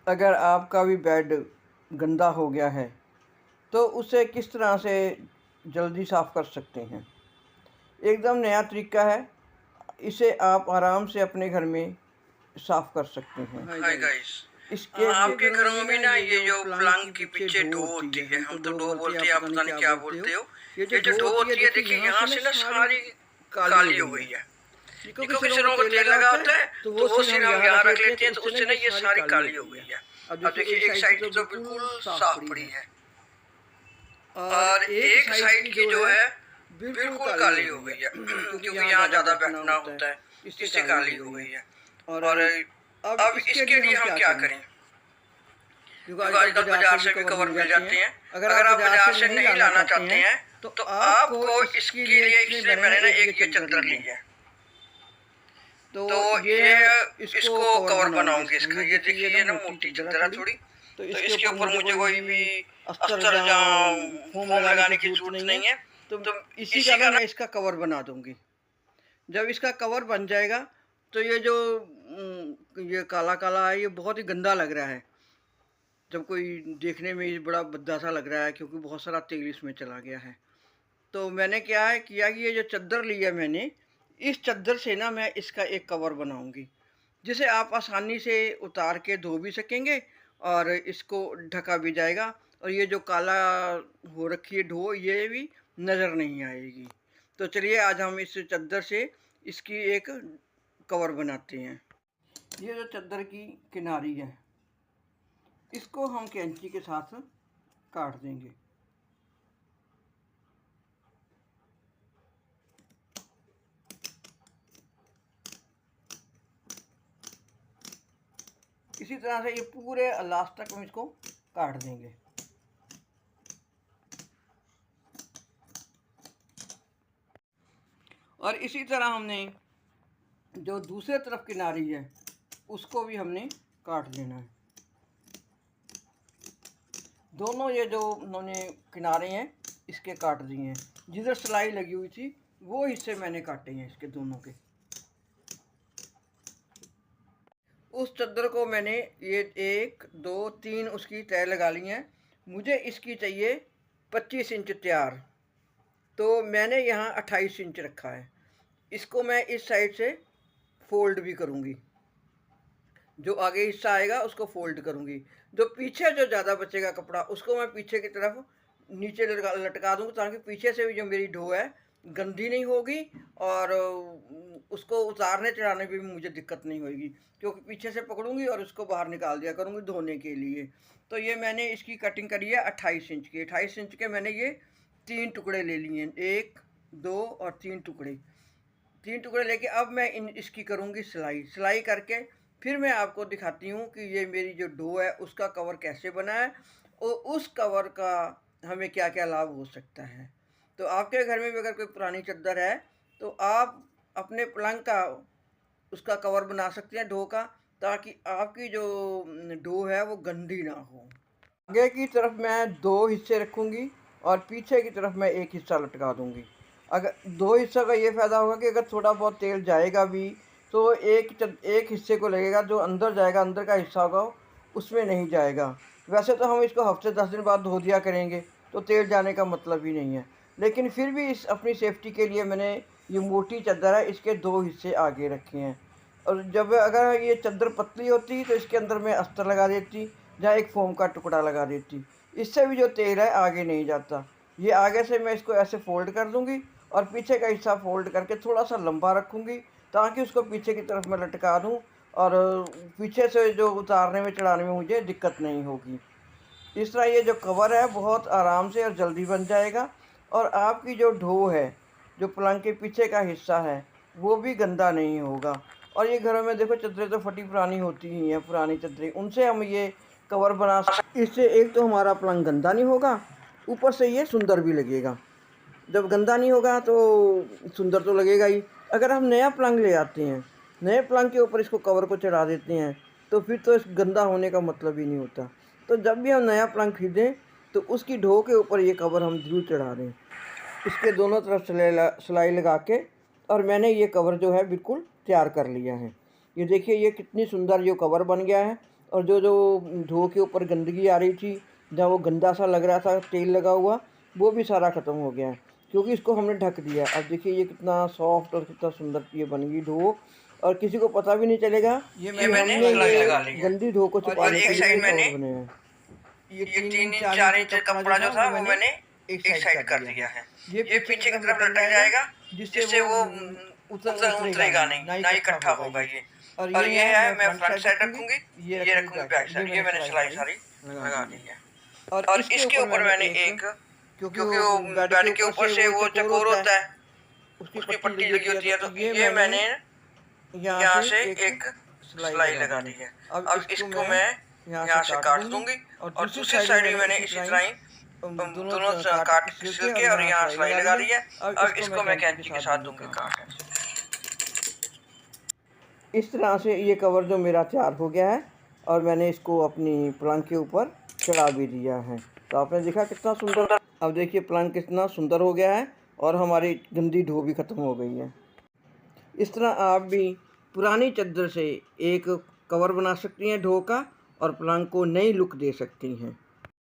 अगर आपका भी बेड गंदा हो गया है तो उसे किस तरह से जल्दी साफ़ कर सकते हैं। एकदम नया तरीका है, इसे आप आराम से अपने घर में साफ़ कर सकते हैं। हाय गाइस, इसके आपके घरों में भी ना ये जो प्लंग के पीछे ढो होती है, हम तो ढो बोलते हैं, आप पता नहीं क्या बोलते हो। ये जो ढो होती है, देखिए यहाँ से ना सारी काली हो गई है। क्योंकि सिरों को तेल लगा होता है तो वो सिर हम यहाँ रख लेते हैं, तो उससे ना ये सारी काली हो गई है। अब देखिए एक साइड की तो बिल्कुल साफ पड़ी है और एक साइड की जो है बिल्कुल काली हो गई है क्योंकि यहाँ ज्यादा बैठना होता है, इससे काली हो गई है। और अब इसके लिए हम क्या करें, क्योंकि आजकल बाजार से भी कवर मिल जाते हैं। अगर आप बाजार से नहीं लाना चाहते हैं तो आपको इसके लिए इसलिए मैंने ना एक ये चादर ली है, तो ये इसको कवर बनाऊंगी इसका। ये देखिए ये ना मोटी चादर है थोड़ी, तो इसके ऊपर मुझे कोई भी अस्तर या फोम लगाने की जरूरत नहीं है। तो इसी का ना मैं इसका कवर बना दूंगी। जब इसका कवर बन जाएगा तो ये जो ये काला काला है, ये बहुत ही गंदा लग रहा है। जब कोई देखने में ये बड़ा भद्दा सा लग रहा है क्योंकि बहुत सारा तेल इसमें चला गया है। तो मैंने किया कि ये जो चादर ली है मैंने, इस चादर से ना मैं इसका एक कवर बनाऊंगी जिसे आप आसानी से उतार के धो भी सकेंगे और इसको ढका भी जाएगा, और ये जो काला हो रखी है ढो ये भी नज़र नहीं आएगी। तो चलिए आज हम इस चादर से इसकी एक कवर बनाते हैं। ये जो चादर की किनारी है इसको हम कैंची के साथ काट देंगे। इसी तरह से ये पूरे लास्ट तक हम इसको काट देंगे। और इसी तरह हमने जो दूसरे तरफ किनारी है उसको भी हमने काट देना है। दोनों ये जो उन्होंने किनारे हैं इसके काट दिए हैं। जिधर सिलाई लगी हुई थी वो हिस्से मैंने काटे हैं इसके दोनों के। उस चादर को मैंने ये 1 2 3 उसकी तय लगा ली हैं। मुझे इसकी चाहिए 25 इंच तैयार, तो मैंने यहाँ 28 इंच रखा है। इसको मैं इस साइड से फोल्ड भी करूँगी, जो आगे हिस्सा आएगा उसको फोल्ड करूँगी। जो पीछे जो ज़्यादा बचेगा कपड़ा उसको मैं पीछे की तरफ नीचे लटका दूँगी ताकि पीछे से भी जो मेरी ढो है गंदी नहीं होगी और उसको उतारने चढ़ाने पे भी मुझे दिक्कत नहीं होगी, क्योंकि पीछे से पकड़ूंगी और उसको बाहर निकाल दिया करूँगी धोने के लिए। तो ये मैंने इसकी कटिंग करी है 28 इंच की। 28 इंच के मैंने ये 3 टुकड़े ले लिए हैं, 1 2 और 3 टुकड़े। 3 टुकड़े लेके अब मैं इसकी करूँगी सिलाई करके फिर मैं आपको दिखाती हूँ कि ये मेरी जो डो है उसका कवर कैसे बना है और उस कवर का हमें क्या क्या लाभ हो सकता है। तो आपके घर में भी अगर कोई पुरानी चादर है तो आप अपने पलंग का उसका कवर बना सकते हैं डो का, ताकि आपकी जो डो है वो गंदी ना हो। आगे की तरफ मैं 2 हिस्से रखूँगी और पीछे की तरफ मैं एक हिस्सा लटका दूँगी। अगर 2 हिस्सों का ये फ़ायदा होगा कि अगर थोड़ा बहुत तेल जाएगा भी तो एक हिस्से को लगेगा, जो अंदर जाएगा अंदर का हिस्सा होगा उसमें नहीं जाएगा। वैसे तो हम इसको हफ्ते 10 दिन बाद धो दिया करेंगे तो तेल जाने का मतलब ही नहीं है, लेकिन फिर भी इस अपनी सेफ्टी के लिए मैंने ये मोटी चादर है इसके 2 हिस्से आगे रखे हैं। और जब अगर ये चादर पतली होती तो इसके अंदर मैं अस्तर लगा देती या एक फोम का टुकड़ा लगा देती, इससे भी जो तेल है आगे नहीं जाता। ये आगे से मैं इसको ऐसे फोल्ड कर दूँगी और पीछे का हिस्सा फोल्ड करके थोड़ा सा लंबा रखूँगी ताकि उसको पीछे की तरफ मैं लटका दूँ और पीछे से जो उतारने में चढ़ाने में मुझे दिक्कत नहीं होगी। इस तरह ये जो कवर है बहुत आराम से और जल्दी बन जाएगा और आपकी जो ढो है, जो पलंग के पीछे का हिस्सा है, वो भी गंदा नहीं होगा। और ये घरों में देखो चादरें तो फटी पुरानी होती ही हैं, पुरानी चादरें, उनसे हम ये कवर बना सकते। इससे एक तो हमारा पलंग गंदा नहीं होगा, ऊपर से ये सुंदर भी लगेगा। जब गंदा नहीं होगा तो सुंदर तो लगेगा ही। अगर हम नया पलंग ले आते हैं, नए पलंग के ऊपर इसको कवर को चढ़ा देते हैं तो फिर तो इस गंदा होने का मतलब ही नहीं होता। तो जब भी हम नया पलंग खरीदें तो उसकी ढो के ऊपर ये कवर हम ज़रूर चढ़ा दें। इसके दोनों तरफ सिलाई लगा के और मैंने ये कवर जो है बिल्कुल तैयार कर लिया है। ये देखिए ये कितनी सुंदर ये कवर बन गया है और जो जो ढो के ऊपर गंदगी आ रही थी, जहाँ वो गंदा सा लग रहा था तेल लगा हुआ, वो भी सारा ख़त्म हो गया है, क्योंकि इसको हमने ढक दिया। अब देखिए ये कितना सॉफ्ट और कितना सुंदर ये बन गई ढो, और किसी को पता भी नहीं चलेगा ये कि मैंने हमने सिलाई ये लगा ली है। गंदी ढो को और छुपाने एक के लिए साइड ये मैंने कवर बने हैं। ये 3 इंच 4 इंच कपड़ा जो था वो मैंने एक साइड कर दिया है। ये पीछे की तरफ लटक जाएगा, जिससे वो उतरेगा नहीं, ना इकट्ठा होगा ये। और ये है मैं फ्रंट साइड रखूंगी, ये रखूंगी बैक साइड। ये मैंने सिलाई सारी लगा दी है। और इसके ऊपर मैंने एक, क्योंकि वो बेड के ऊपर से वो चकोर होता है, उसकी पट्टी लगी होती है, तो ये मैंने यहाँ से एक सिलाई लगा दी है। अब इसको मैं यहाँ से काट दूंगी, और दूसरी साइड में मैंने इसी तरह दोनों काट सिल के और यहाँ सिलाई लगा दी है। अब इसको मैं कैंची के साथ दूंगी काट। इस तरह से ये कवर जो मेरा तैयार हो गया है, और मैंने इसको अपनी पलंग के ऊपर चढ़ा भी दिया है। तो आपने देखा कितना सुंदर। अब देखिए पलंग कितना सुंदर हो गया है, और हमारी गंदी ढो भी ख़त्म हो गई है। इस तरह आप भी पुरानी चादर से एक कवर बना सकती हैं ढो का, और पलंग को नई लुक दे सकती हैं।